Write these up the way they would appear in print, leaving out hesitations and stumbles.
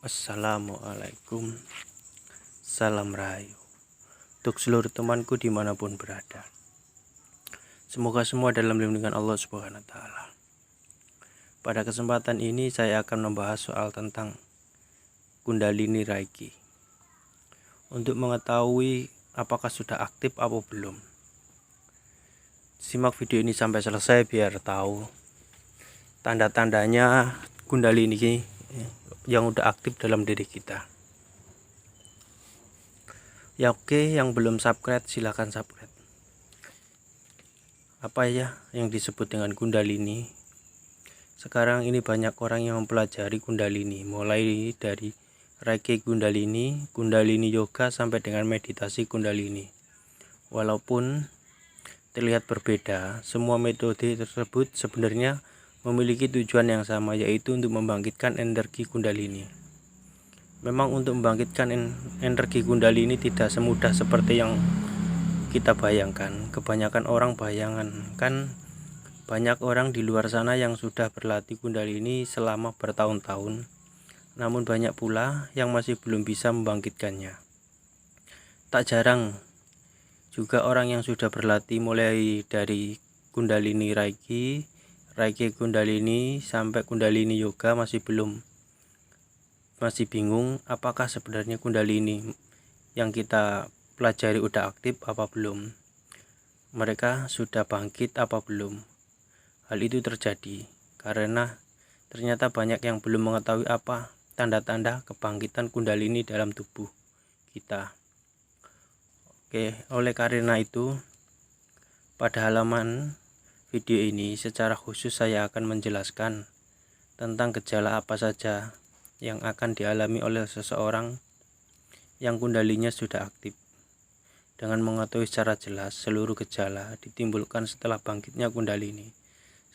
Assalamualaikum, salam rahayu untuk seluruh temanku dimanapun berada. Semoga semua dalam lindungan Allah Subhanahu wa Ta'ala. Pada kesempatan ini saya akan membahas soal tentang Kundalini Reiki. Untuk mengetahui apakah sudah aktif atau belum, simak video ini sampai selesai biar tahu tanda-tandanya Kundalini yang udah aktif dalam diri kita. Ya oke, yang belum subscribe silahkan subscribe. Apa ya yang disebut dengan Kundalini? Sekarang ini banyak orang yang mempelajari Kundalini, mulai dari Reiki Kundalini, Kundalini Yoga sampai dengan meditasi Kundalini. Walaupun terlihat berbeda, semua metode tersebut sebenarnya memiliki tujuan yang sama, yaitu untuk membangkitkan energi Kundalini. Memang untuk membangkitkan energi Kundalini tidak semudah seperti yang kita bayangkan. Kebanyakan orang bayangkan banyak orang di luar sana yang sudah berlatih Kundalini selama bertahun-tahun, namun banyak pula yang masih belum bisa membangkitkannya. Tak jarang juga orang yang sudah berlatih mulai dari Kundalini Reiki, Reiki Kundalini sampai Kundalini Yoga masih bingung apakah sebenarnya Kundalini yang kita pelajari udah aktif apa belum, mereka sudah bangkit apa belum. Hal itu terjadi karena ternyata banyak yang belum mengetahui apa tanda-tanda kebangkitan Kundalini dalam tubuh kita. Oke, oleh karena itu pada halaman video ini secara khusus saya akan menjelaskan tentang gejala apa saja yang akan dialami oleh seseorang yang Kundalininya sudah aktif. Dengan mengetahui secara jelas seluruh gejala ditimbulkan setelah bangkitnya Kundalini,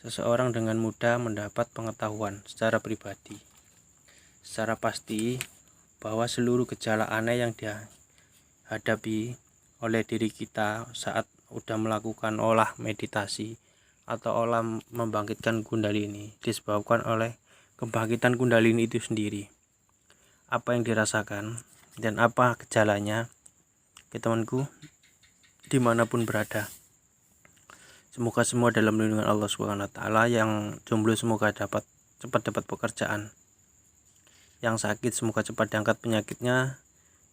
seseorang dengan mudah mendapat pengetahuan secara pribadi, secara pasti, bahwa seluruh gejala aneh yang dihadapi oleh diri kita saat udah melakukan olah meditasi atau olah membangkitkan Kundalini disebabkan oleh kebangkitan Kundalini itu sendiri. Apa yang dirasakan dan apa gejalanya, temanku dimanapun berada, semoga semua dalam lindungan Allah Subhanahu wa Ta'ala. Yang jomblo semoga cepat dapat pekerjaan, yang sakit semoga cepat diangkat penyakitnya,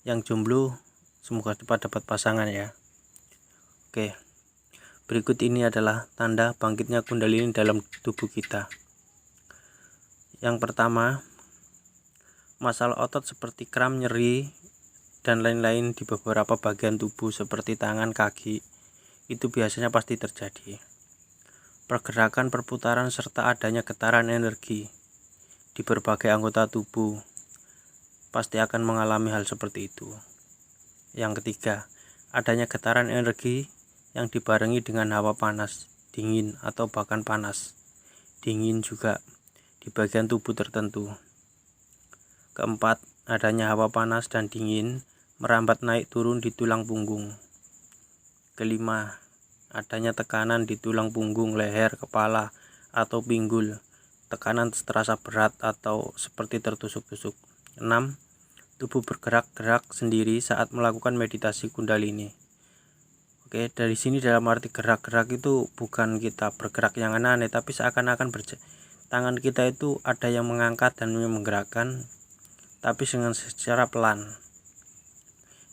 yang jomblo semoga cepat dapat pasangan ya. Oke, berikut ini adalah tanda bangkitnya Kundalini dalam tubuh kita. Yang pertama, masalah otot seperti kram, nyeri, dan lain-lain di beberapa bagian tubuh seperti tangan, kaki, itu biasanya pasti terjadi. Pergerakan, perputaran, serta adanya getaran energi di berbagai anggota tubuh pasti akan mengalami hal seperti itu. Yang ketiga, adanya getaran energi yang dibarengi dengan hawa panas, dingin, atau bahkan panas, dingin juga di bagian tubuh tertentu. Keempat, adanya hawa panas dan dingin merambat naik turun di tulang punggung. Kelima, adanya tekanan di tulang punggung, leher, kepala, atau pinggul. Tekanan terasa berat atau seperti tertusuk-tusuk. 6. Tubuh bergerak-gerak sendiri saat melakukan meditasi Kundalini. Oke, dari sini dalam arti gerak-gerak itu bukan kita bergerak yang aneh-aneh, tapi seakan-akan tangan kita itu ada yang mengangkat dan menggerakkan, tapi dengan secara pelan.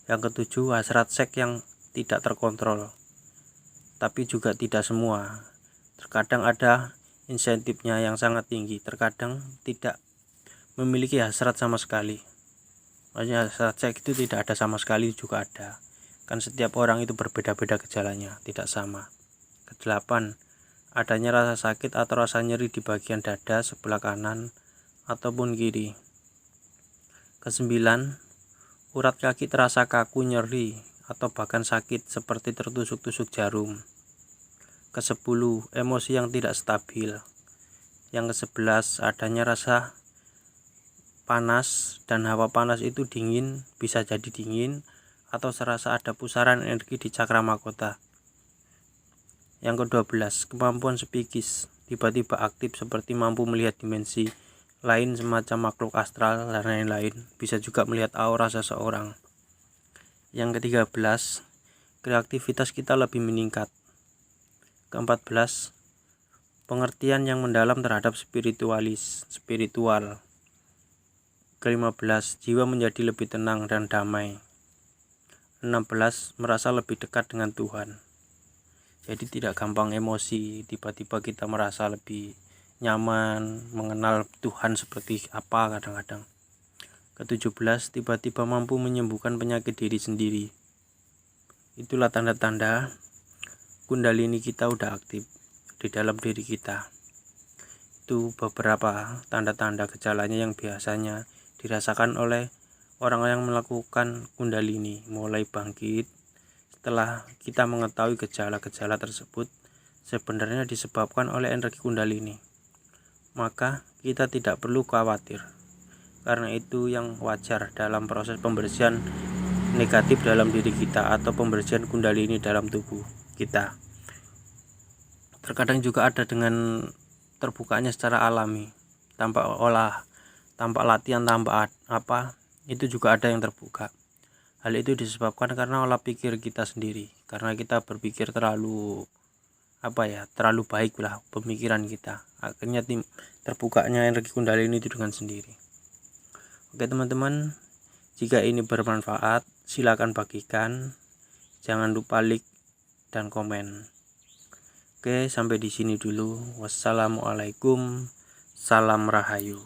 Yang ketujuh, hasrat seks yang tidak terkontrol, tapi juga tidak semua. Terkadang ada insentifnya yang sangat tinggi, terkadang tidak memiliki hasrat sama sekali. Maksudnya hasrat seks itu tidak ada sama sekali juga ada. Kan setiap orang itu berbeda-beda gejalanya, tidak sama. Kedelapan, adanya rasa sakit atau rasa nyeri di bagian dada sebelah kanan ataupun kiri. Kesembilan, urat kaki terasa kaku, nyeri, atau bahkan sakit seperti tertusuk-tusuk jarum. Kesepuluh, emosi yang tidak stabil. Yang ke-11, adanya rasa panas dan hawa panas itu dingin, bisa jadi dingin atau serasa ada pusaran energi di cakra mahkota. Yang ke-12, kemampuan psikis tiba-tiba aktif seperti mampu melihat dimensi lain semacam makhluk astral dan lain-lain, bisa juga melihat aura seseorang. Yang ke-13, kreativitas kita lebih meningkat. Ke-14, pengertian yang mendalam terhadap spiritual. Ke-15, jiwa menjadi lebih tenang dan damai. 16, merasa lebih dekat dengan Tuhan. Jadi tidak gampang emosi, tiba-tiba kita merasa lebih nyaman, mengenal Tuhan seperti apa kadang-kadang. Ke-17, tiba-tiba mampu menyembuhkan penyakit diri sendiri. Itulah tanda-tanda Kundalini kita udah aktif di dalam diri kita. Itu beberapa tanda-tanda gejalanya yang biasanya dirasakan oleh orang yang melakukan Kundalini. Mulai bangkit, setelah kita mengetahui gejala-gejala tersebut sebenarnya disebabkan oleh energi Kundalini, maka kita tidak perlu khawatir, karena itu yang wajar dalam proses pembersihan negatif dalam diri kita atau pembersihan Kundalini dalam tubuh kita. Terkadang juga ada dengan terbukanya secara alami, tanpa latihan, tanpa itu juga ada yang terbuka. Hal itu disebabkan karena olah pikir kita sendiri, karena kita berpikir terlalu baik lah pemikiran kita, akhirnya terbukanya energi Kundalini itu dengan sendiri. Oke teman-teman, jika ini bermanfaat silakan bagikan, jangan lupa like dan komen. Oke, sampai di sini dulu. Wassalamualaikum, salam rahayu.